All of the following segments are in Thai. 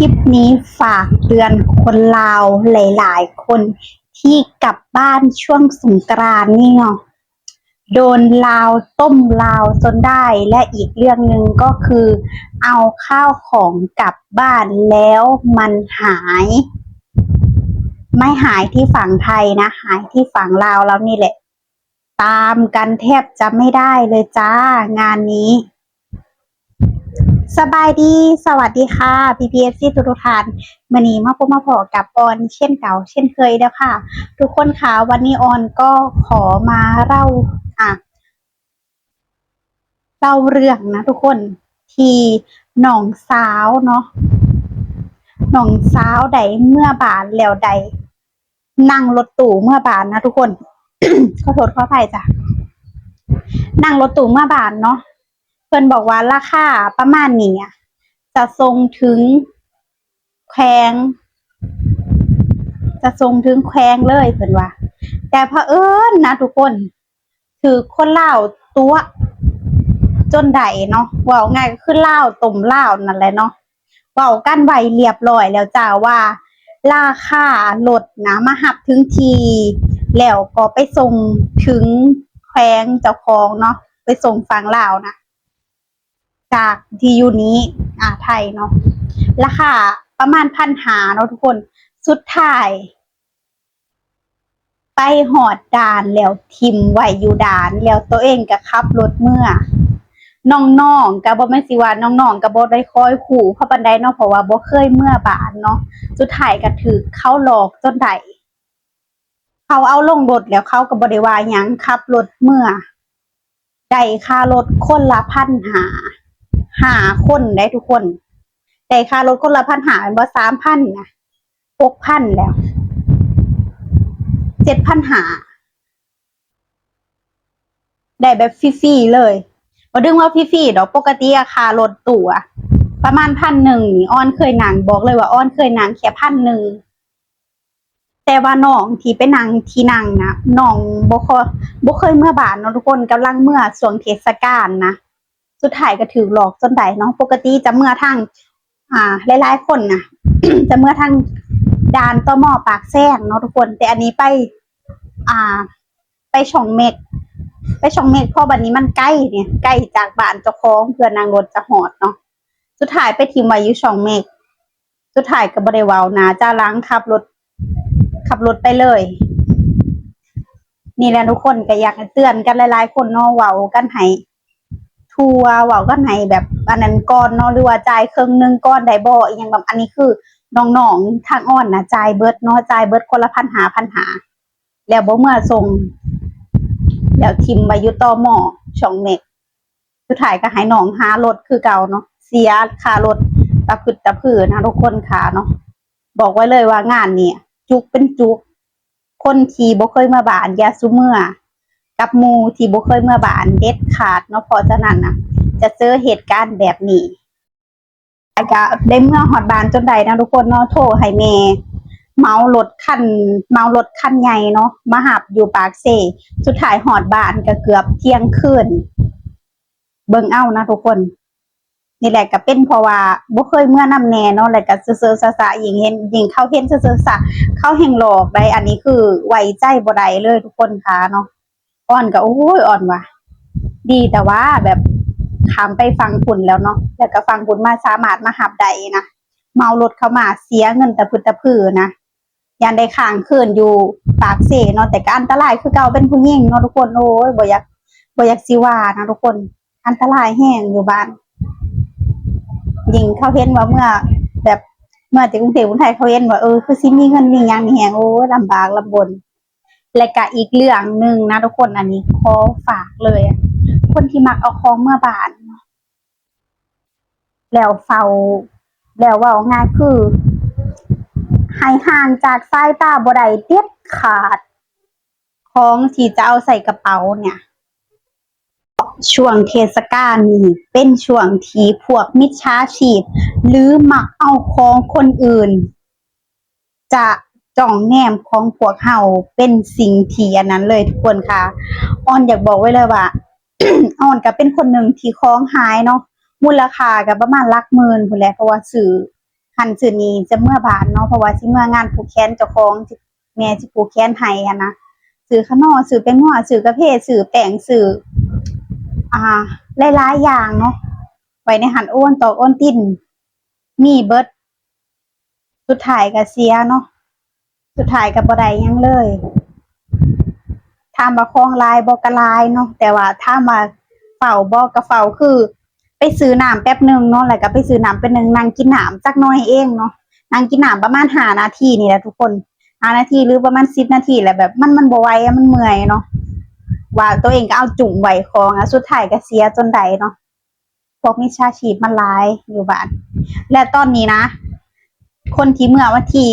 ลิปนี้ฝากเตือนคนลาวหลายๆคนที่กลับบ้านช่วงสงกรานต์นี่เนาะโดนลาวต้มลาวจนได้และอีกเรื่องหนึ่งก็คือเอาข้าวของกลับบ้านแล้วมันหายไม่หายที่ฝั่งไทยนะหายที่ฝั่งลาวแล้วนี่แหละตามกันแทบจะไม่ได้เลยจ้างานนี้สบายดีสวัสดีค่ะ PPFC ทุกท่านมื้อนี้มาพบมาพอกับออนเช่นเก่าเช่นเคยแล้วค่ะทุกคนค่ะวันนี้ออนก็ขอมาเล่าเรื่องนะทุกคนที่น้องสาวเนาะน้องสาวใดเมื่อบานแล้วใดนั่งรถตู้เมื่อบานนะทุกคน ขอโทษขออภัยจ้ะนั่งรถตู้เมื่อบานเนาะเพิ่นบอกว่าราคาประมาณนี้จะส่งถึงแขวงเลยเพิ่นว่าแต่เผอิญนะทุกคนคือคนลาวตัวจนใดเนาะเว้าง่ายก็คือลาวต้มลาวนั่นแหละเนาะเว้ากันไว้เรียบร้อยแล้วจ้าว่าราคารถนะมารับถึงทีแล้วก็ไปส่งถึงแขวงเจ้าของเนาะไปส่งฝั่งลาวนะจากที่อยู่นี้ไทยเนาะราคาประมาณ1,500เนาะทุกคนสุดท้ายไปหอดด่านแล้วทิมไว้อยู่ด่านแล้วตัวเองก็ขับรถเมื่อน้องๆก็บ่แม่นสิว่าน้องๆก็บ่ได้คอยขู่เพราะปานใดเนาะเพราะว่าบ่เคยเมื่อบ้านเนาะสุดท้ายก็ถูกเขาหลอกจนได้เขาเอาลงรถแล้วเขาก็บ่ได้ว่าหยังขับรถเมื่อได้ค่ารถคนละ1,500 5คนได้ทุกคนได้ค่ารถคนละ1,500แม่นบ่ 3,000 นะ 6,000 แล้ว 7,500ได้แบบฟรีๆเลยบ่ดึงว่าฟรีๆดอกปกติค่ารถตู้ประมาณ1,100นี่อ้อนเคยนั่งบอกเลยว่าอ้อนเคยนั่งแค่1,100แต่ว่าน้องที่ไปนั่งที่นั่งนะน้องบ่เคยเมื่อบ้านเนาะทุกคนกำลังเมื่อช่วงเทศกาลนะสุดท้ายก็ถูกหลอกจนได้เนาะปกติจะเมื่อทางหลายๆคนน่ะ จะเมื่อทางด่านตม.ปากแซงเนาะทุกคนแต่อันนี้อ่าไปช่องเม็กเพราะบัดนี้มันใกล้เนี่ยใกล้จากบ้านเจ้าของเพื่อนั่งรถจะฮอดเนาะสุดท้ายไปทิ้งไว้อยู่ช่องเม็กสุดท้ายก็บ่ได้เว้านะจ้าล้างขับรถไปเลยนี่แหละทุกคนก็อยากเตือนกันหลายๆคนเนาะเว้ากันให้ทัวเว้ากันให้แบบอันนั้นก่อนเนาะหรือว่าจ่ายครึ่งนึงก่อนได้บ่อีหยังแบบอันนี้คือน้องๆทางอ้อนน่ะจ่ายเบิดเนาะจ่ายเบิดคนละ1,500แล้วบ่เมื่อส่งแล้วทิ่มไว้อยู่ตม.ช่องเม็กสุดท้ายก็ให้น้องหารถคือเก่าเนาะเสียค่ารถตะพึดตะพือนะทุกคนค่ะเนาะบอกไว้เลยว่างานนี้จุกเป็นจุกคนที่บ่เคยมาบ้านอย่าซุเมื่อกับหมู่ที่บ่เคยมาบ้านเด็ดขาดเนาะเพราะฉะนั้นจะเจอเหตุการณ์แบบนี้ก็ได้เมื่อฮอดบ้านจนได้นะทุกคนเนาะโทรให้แม่เมารถคันใหญ่เนาะมารับอยู่ปากเซสุดท้ายฮอดบ้านก็เกือบเที่ยงคืนเบิ่งเอานะทุกคนนี่แหละก็เป็นเพราะว่าบ่เคยเมื่อนำแน่เนาะแล้วก็เซอๆซะๆยิ่งเขาเห็นเซอๆซะเขาแห่งหลอกได้อันนี้คือไว้ใจบ่ได้เลยทุกคนค่ะเนาะอ่อนก็โอ้ยอ่อนว่ะดีแต่ว่าแบบข้ามไปฟังพุ่นแล้วเนาะแล้วก็ฟังพุ่นมาสามารถมารับได้นะเมารถเข้ามาเสียเงินตะพึดตะพือนะยันได้ค้างคืนอยู่ปากเสเนาะแต่ก็อันตรายคือเก่าเป็นผู้หญิงเนาะทุกคนโอ้ยบ่อยากสิว่านะทุกคนอันตรายแฮงอยู่บ้านยิ่งเขาเห็นว่าเมื่อแบบเมื่อที่กรุงเทพกรุงไทยเขาเห็นว่าคือสิมีเงินมีหยังมีแฮงโอ้ยลำบากลำบนและก็อีกเรื่องนึงนะทุกคนอันนี้ขอฝากเลยคนที่มักเอาของเมื่อบ้านแล้วเฝ้าแล้วเว้าง่ายคือให้ห่างจากสายตาบ่ได้เด็ดขาดของที่จะเอาใส่กระเป๋าเนี่ยช่วงเทศกาลนี้เป็นช่วงที่พวกมิจฉาชีพหรือมักเอาของคนอื่นจะจ้องแนมของพวกเฮาเป็นสิ่งที่อันนั้นเลยทุกคนค่ะอ้อนอยากบอกไว้เลยว่า อ้อนก็เป็นคนหนึ่งที่ของหายเนาะมูลค่าก็ประมาณหลักหมื่นพู้นแหละเพราะว่าซื้อ หันสื่อนี้จะเมื่อบานเนาะเพราะว่าสิเมื่องานผูกแขนเจ้าของแม่สิผูกแขนให้อะนะสื่อขนมสื่อเป็นหัวสื่อกระเพาะสื่อแป้งสื่อหลายๆอย่างเนาะไว้ในหันโอนตอกโอนติ้นมีเบิดสุดท้ายก็เสียเนาะสุดท้ายก็บ่ได้หยังเลยถามว่าของลายบ่ก็ลายเนาะแต่ว่าถามว่าเฝ้าบ่ก็เฝ้าคือไปซื้อน้ำแป๊บนึงเนาะแล้วก็ไปซื้อน้ำเป็นนึงนั่งกินน้ำจักหน่อยเองเนาะนั่งกินน้ำประมาณ5นาทีนี่แหละทุกคน5นาทีหรือประมาณ10นาทีแหละแบบมันบ่ไหวมันเมื่อยเนาะว่าตัวเองก็เอาจุ่มไว้ของสุดท้ายก็เสียจนใดเนาะพวกมิจฉาชีพมันหลายอยู่บ้านและตอนนี้นะคนที่เมื่อวันที่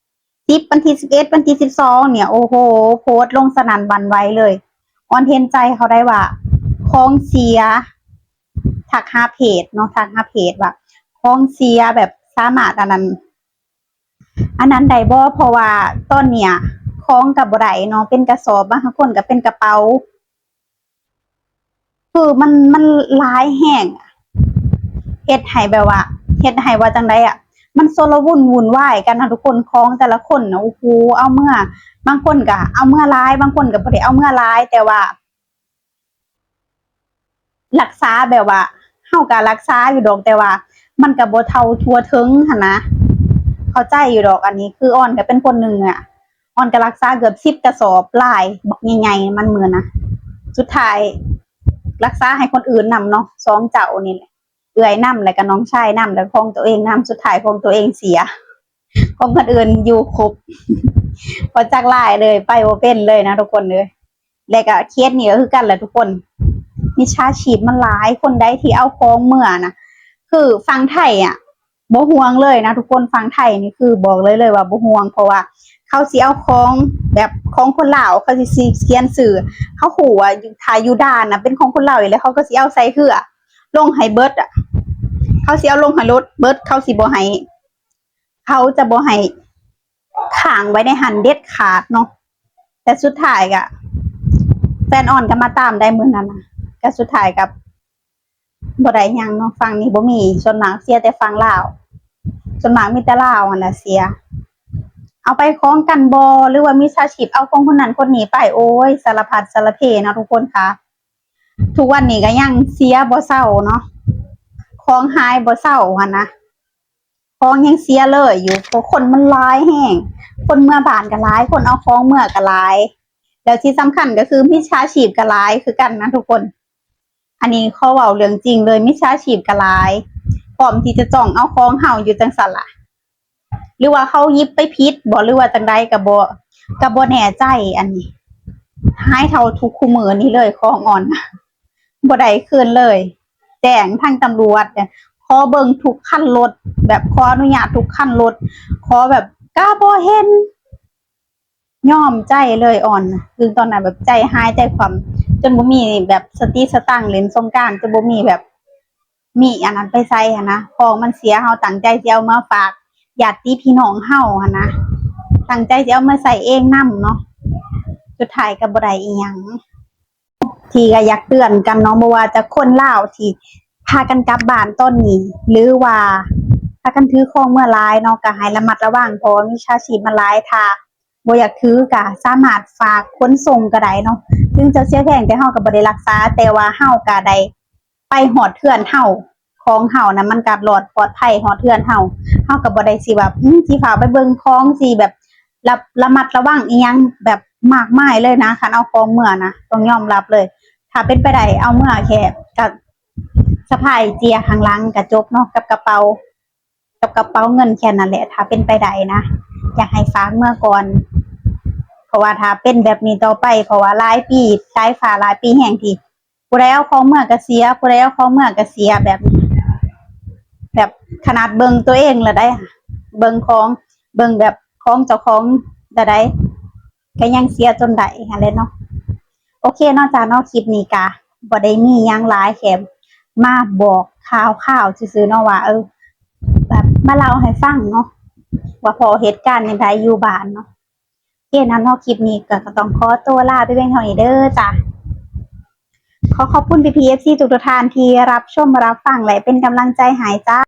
10วันที่11วันที่12เนี่ยโอ้โหโพสต์ลงสนั่นหวั่นไหวเลยออนเห็นใจเขาได้ว่าของเสียทักหาเพจเนาะทักหาเพจว่าของเสียแบบสามารถอันนั้นได้บ่เพราะว่าตอนเนี้ยของกับบ่ได้เนาะเป็นกระสอบบางคนก็เป็นกระเป๋าคือมันหลายแห้งเฮ็ดให้แบบว่าเฮ็ดให้ว่าจังไดอ่ะมันโซลวุ่นวายกันนะทุกคนของแต่ละคนนะโอ้โหเอาเมื่อบางคนก็เอาเมื่อร้ายบางคนก็บ่ได้เอาเมื่อร้ายแต่ว่ารักษาแบบว่าเฮาก็รักษาอยู่ดอกแต่ว่ามันก็บ่เท่าทั่วถึงหั่นนะเข้าใจอยู่ดอกอันนี้คืออ้อนก็เป็นคนนึงอ่ะอ้อนก็รักษาเกือบ10กระสอบหลายบักใหญ่ๆมันมื้อนะสุดท้ายรักษาให้คนอื่นนำเนาะ2เจ้านี่แหละเอื้อยนำแล้วก็น้องชายนำแล้วของตัวเองนำสุดท้ายของตัวเองเสียของคนอื่นอยู่ครบพอจักหลายเลยไปบ่เป็นเลยนะทุกคนเลยแล้วก็เคสนี้ก็คือกันแหละทุกคนมิจฉาชีพมันหลายคนใดที่เอาของเมื่อนะคือฟังไทยอ่ะบ่ห่วงเลยนะทุกคนฟังไทยนี่คือบอกเลยว่าบ่ห่วงเพราะว่าเขาสิเอาของแบบของคนลาวเขาสิเขียนสื่อเขาขู่ว่าถ้าอยู่ด้านน่ะเป็นของคนลาวอยู่แล้วเขาก็สิเอาใส่เหือลงให้เบิดอ่ะเขาสิเอาลงให้รถเบิดเขาสิบ่ให้เขาจะบ่ให้ขังไว้ในหันเด็ดขาดเนาะแต่สุดท้ายก็แฟนอ่อนก็มาตามได้มื้อนั้นนะก็สุดท้ายกับบ่ได้หยังเนาะฝั่งนี้บ่มีส่วนมากเสียแต่ฝั่งลาวส่วนมากมีแต่ลาวนั่นแหละเสียเอาไปคล้องกันบ่หรือว่ามิจฉาชีพเอาของคนนั้นคนนี้ไปโอ้ยสารพัดสารเพนะทุกคนค่ะทุกวันนี้ก็ยังเสียบ่เศร้าเนาะของหายบ่เศร้าหั่นนะของยังเสียเลยอยู่เพราะคนมันหลายแห้งคนเมื่อบ้านก็หลายคนเอาของเมื่อก็หลายแล้วที่สำคัญก็คือมิจฉาชีพก็หลายคือกันนะทุกคนอันนี้เขาเว้าเรื่องจริงเลยมิจฉาชีพก็หลายพร้อมที่จะจ้องเอาของเฮาอยู่จังซั่นล่ะหรือว่าเขายิบไปผิดบ่หรือว่าจังใดก็บ่แน่ใจอันนี้หายเท่าทุกคู่มือนี้เลยของอ่อนบ่ได้คืนเลยแจ้งทางตำรวจเนี่ยขอเบิ่งทุกคันรถแบบขออนุญาตทุกคันรถขอแบบกล้าบ่เห็นยอมใจเลยอ่อนคือตอนนั้นแบบใจหายใจความจนบ่มีแบบสติสตังค์เล่นสงกรานต์จะบ่มีแบบมีอันนั้นไปใส่หั่นนะของมันเสียเฮาตั้งใจสิเอามาฝากญาติพี่น้องเฮาหั่นนะตั้งใจสิเอามาใส่เองนำเนาะสุดท้ายก็บ่ได้อีหยังที่ก็อยากเตือนกันเนาะบ่ว่าจะคนลาวที่พากันกลับบ้านตอนนี้หรือว่าพากันถือของเมื่อหลายเนาะก็ให้ระมัดระวังเพราะมิจฉาชีพมันหลายถ้าบ่อยากถือก็สามารถฝากขนส่งก็ได้เนาะถึงจะเสียแพงแต่เฮาก็บ่ได้รักษาแต่ว่าเฮาก็ได้ไปฮอดเทือนเฮาของเฮานะมันก็รอดปลอดภัยฮอดเทือนเฮาก็บ่ได้สิแบบสิฝากไปเบิ่งของสิแบบระมัดระวังอีหยังแบบมากมายเลยนะคันเอาของเมื่อนะต้องยอมรับเลยถ้าเป็นไปได้เอาเมื่อแค่กับสะพายเจียข้างหลังก็จบเนาะกับกระเป๋าเงินแค่นั้นแหละถ้าเป็นไปได้นะอยากให้ฝากเมื่อก่อนเพราะว่าถ้าเป็นแบบนี้ต่อไปเพราะว่าหลายปีหลายฝ่าหลายปีแห่งที่ผู้ใดเอาของเมื่อก็เสียผู้ใดเอาของเมื่อก็เสียแบบขนาดเบิ่งตัวเองละได้เบิ่งของเบิ่งแบบของเจ้าของได้ก็ยังเสียจนได้อะไรเนาะโอเคเนาะจ้าเนาะคลิปนี้กะบ่ได้มีหยังหลายแค่มาบอกข่าวซื่อๆเนาะว่าแบบมาเล่าให้ฟังเนาะว่าพอเหตุการณ์ในใดอยู่บ้านเนาะโอเคนะเนาะคลิปนี้ก็ต้องขอตัวลาไปเพียงเท่านี้เด้อจ้าขอบคุณพี่ๆ FC ทุกท่านที่รับชมรับฟังและเป็นกำลังใจให้จ้า